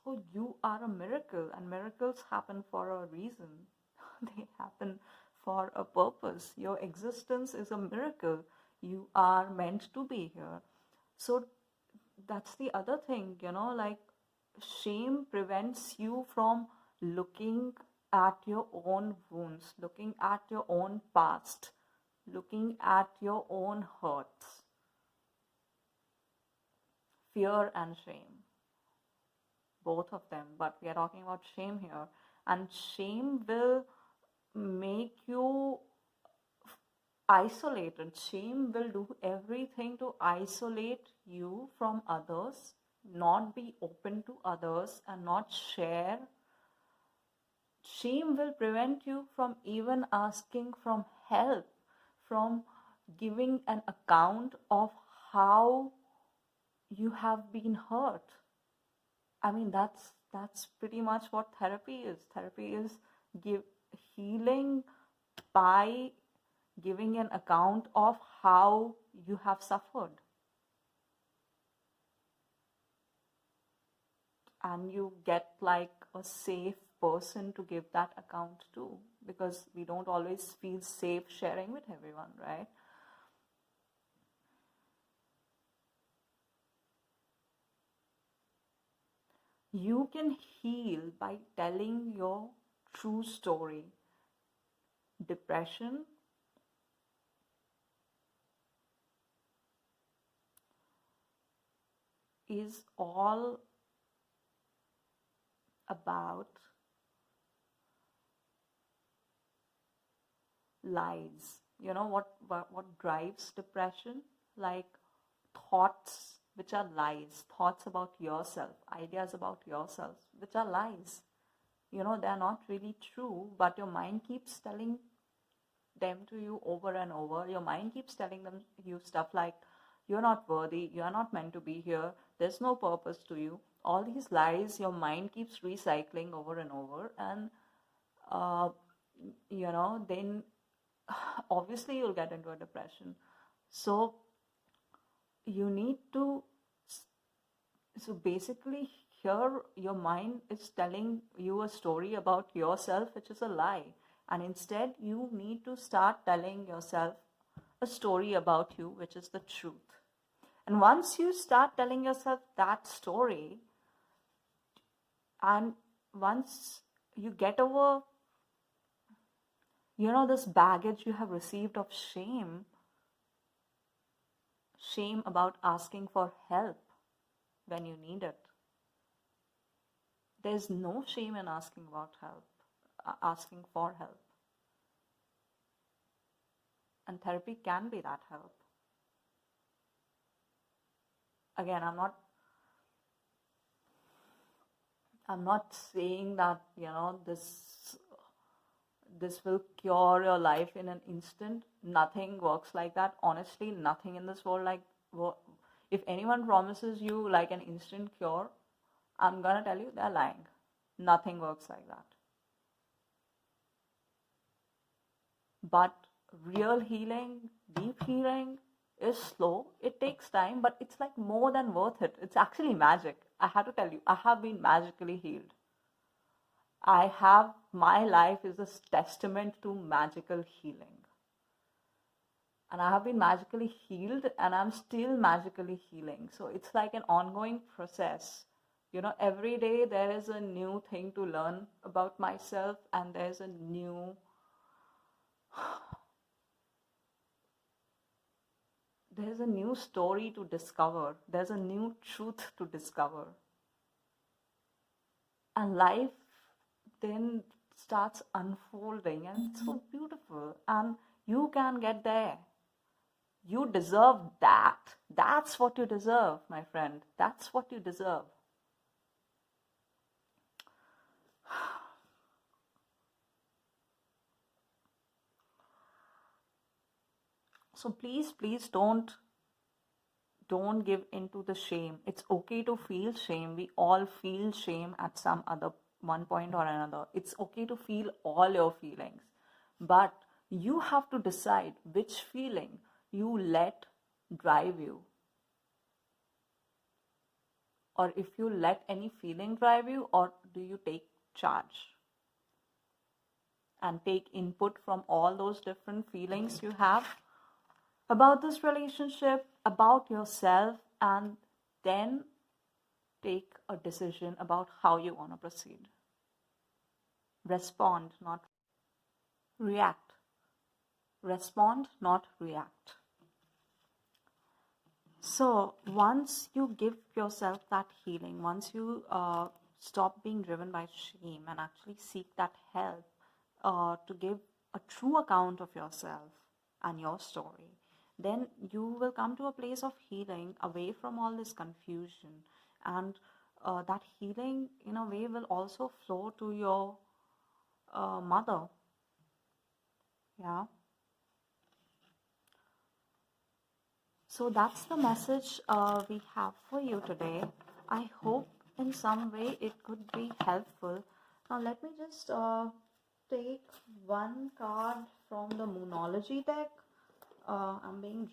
So you are a miracle, and miracles happen for a reason. They happen for a purpose. Your existence is a miracle. You are meant to be here. So that's the other thing, like shame prevents you from looking at your own wounds, looking at your own past, looking at your own hurts. Fear and shame, both of them, but we are talking about shame here. And shame will make you isolated. Shame will do everything to isolate you from others, not be open to others, and not share. Shame will prevent you from even asking from help, from giving an account of how you have been hurt. I mean, that's pretty much what therapy is. Therapy is healing by giving an account of how you have suffered. And you get like a safe person to give that account to, because we don't always feel safe sharing with everyone, right? You can heal by telling your true story. Depression is all about lies. You know what drives depression? Like thoughts which are lies, thoughts about yourself, ideas about yourself which are lies. They're not really true, but your mind keeps telling them to you over and over. Your mind keeps telling you stuff like, you're not worthy, you're not meant to be here, there's no purpose to you. All these lies your mind keeps recycling over and over, and then obviously you'll get into a depression. So you need to, so basically here your mind is telling you a story about yourself, which is a lie. And instead you need to start telling yourself a story about you, which is the truth. And once you start telling yourself that story, and once you get over, this baggage you have received of shame about asking for help when you need it. There's no shame in asking about help, asking for help. And therapy can be that help. Again, I'm not saying that, this will cure your life in an instant. Nothing works like that. Honestly, nothing in this world if anyone promises you like an instant cure, I'm gonna tell you they're lying. Nothing works like that. But real healing, deep healing is slow. It takes time, but it's like more than worth it. It's actually magic. I have to tell you, I have been magically healed. My life is a testament to magical healing. And I have been magically healed, and I'm still magically healing. So it's like an ongoing process. Every day there is a new thing to learn about myself, and there's a new story to discover. There's a new truth to discover. And life then starts unfolding, and it's so beautiful. And you can get there. You deserve that. That's what you deserve, my friend. That's what you deserve. So please don't give into the shame. It's okay to feel shame. We all feel shame at some other one point or another. It's okay to feel all your feelings. But you have to decide which feeling you let drive you. Or if you let any feeling drive you, or do you take charge and take input from all those different feelings you have about this relationship, about yourself, and then take a decision about how you want to proceed. Respond, not react. Respond, not react. So once you give yourself that healing, once you stop being driven by shame and actually seek that help to give a true account of yourself and your story, then you will come to a place of healing away from all this confusion. And that healing, in a way, will also flow to your mother. Yeah. So that's the message we have for you today. I hope in some way it could be helpful. Now let me just take one card from the monology deck. I'm being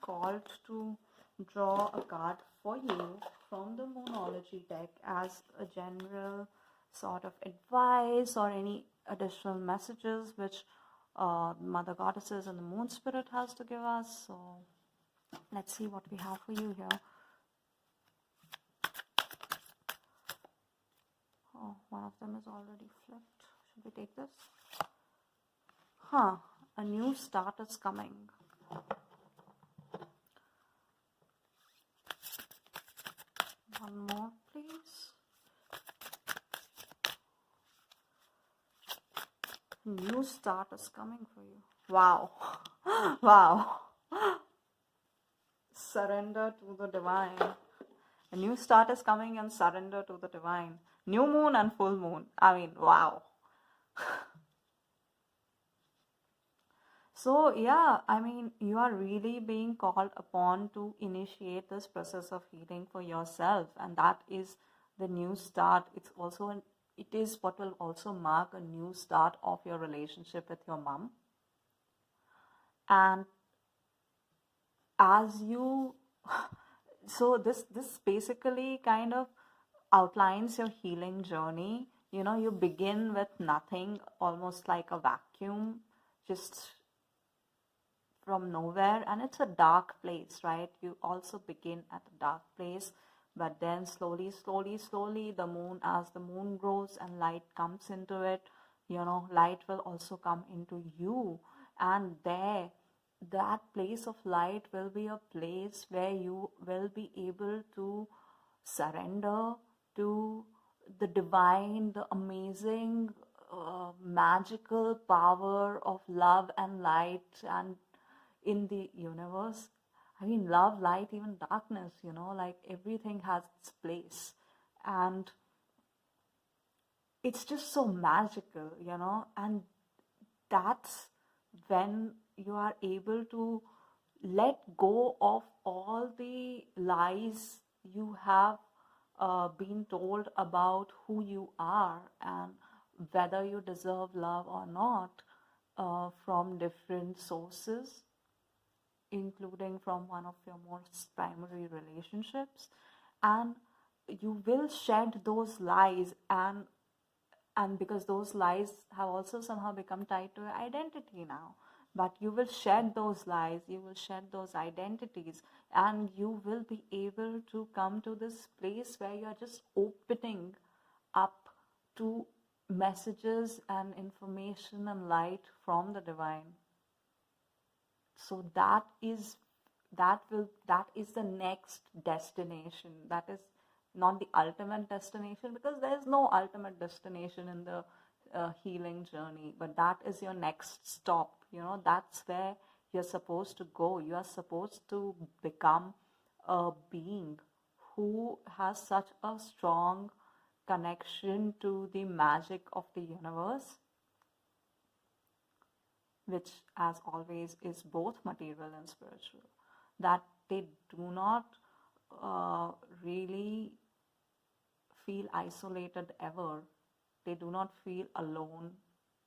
called to draw a card for you from the monology deck as a general sort of advice or any additional messages which Mother Goddesses and the Moon Spirit has to give us. So let's see what we have for you here. Oh, one of them is already flipped. Should we take this? A new start is coming. One more, please. New start is coming for you. Wow. Wow. Surrender to the divine. A new start is coming, and surrender to the divine. New moon and full moon. I mean, wow. So yeah, I mean, you are really being called upon to initiate this process of healing for yourself, and that is the new start. It is what will also mark a new start of your relationship with your mom. And as you so this basically kind of outlines your healing journey. You begin with nothing, almost like a vacuum, just from nowhere, and it's a dark place, right? You also begin at a dark place, but then slowly as the moon grows and light comes into it, light will also come into you. And that place of light will be a place where you will be able to surrender to the divine, the amazing, magical power of love and light and in the universe. I mean, love, light, even darkness, like everything has its place. And it's just so magical, and that's when you are able to let go of all the lies you have been told about who you are and whether you deserve love or not, from different sources, including from one of your most primary relationships. And you will shed those lies, and because those lies have also somehow become tied to your identity now, but you will shed those lies, you will shed those identities, and you will be able to come to this place where you are just opening up to messages and information and light from the divine. So that is the next destination. That is not the ultimate destination, because there is no ultimate destination in the healing journey, but that is your next stop. That's where you're supposed to go. You are supposed to become a being who has such a strong connection to the magic of the universe, which as always is both material and spiritual, that they do not really feel isolated ever. They do not feel alone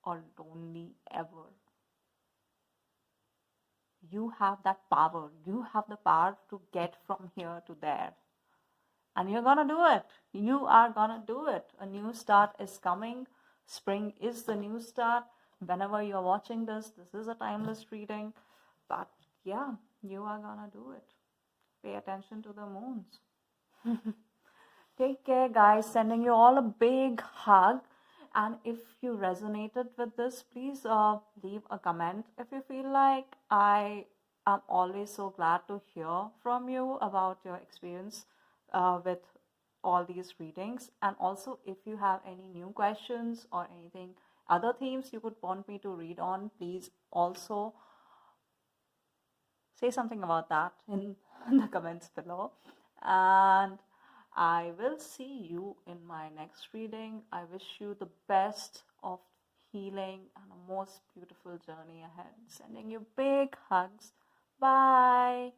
or lonely ever. You have that power. You have the power to get from here to there. And you're gonna do it. You are gonna do it. A new start is coming. Spring is the new start. Whenever you're watching this is a timeless reading. But yeah, you are gonna do it. Pay attention to the moons. Take care, guys. Sending you all a big hug. And if you resonated with this, please leave a comment. If you feel like, I am always so glad to hear from you about your experience with all these readings. And also, if you have any new questions or anything, other themes you would want me to read on, please also say something about that in the comments below. And I will see you in my next reading. I wish you the best of healing and a most beautiful journey ahead. Sending you big hugs. Bye.